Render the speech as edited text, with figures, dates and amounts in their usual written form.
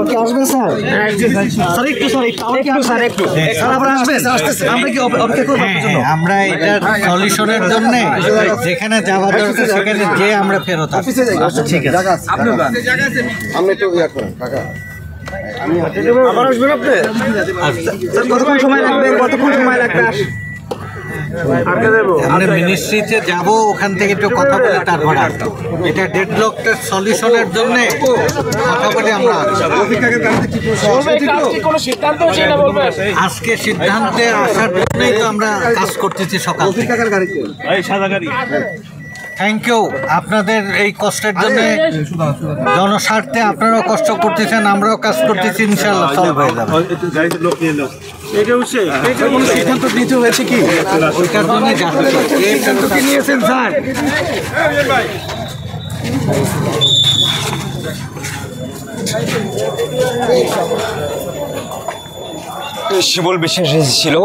একটু আসবেন sir? Sir একটু স্যার একটু স্যার আবার আসবেন? আমরা কি অপেক্ষা করবো আপনার জন্য? আমরা এটার সলিউশনের জন্য যেখানে যাওয়া দরকার সেখানে যে আমরা ফেরত আসবো। আচ্ছা ঠিক আছে। আপনি একটু ইয়া করেন কাকা। আবার আসবেন আপনি? স্যার কতক্ষণ সময় লাগবে? আমরা মিনিস্ট্রিতে যাব, ওখান থেকে একটু কথা বলে তারপর আসবো। এটা ডেডলকটার সলিউশনের জন্য কথা বলে আমরা আজকে সিদ্ধান্তে আসার জন্যই তো আমরা কাজ করতেছি সকাল থেকে। থ্যাংক ইউ আপনাদের এই কষ্টের জন্য, জনস্বার্থে আপনারাও কষ্ট করতেছেন, আমরাও কাজ করতেছি, ইনশাআল্লাহ সলভ হয়ে যাবে। সিদ্ধান্ত নিতে হয়েছে কি? ওইটার জন্য সিদ্ধান্ত কি নিয়েছেন স্যার? শিমুল বিশ্বাস এসেছিল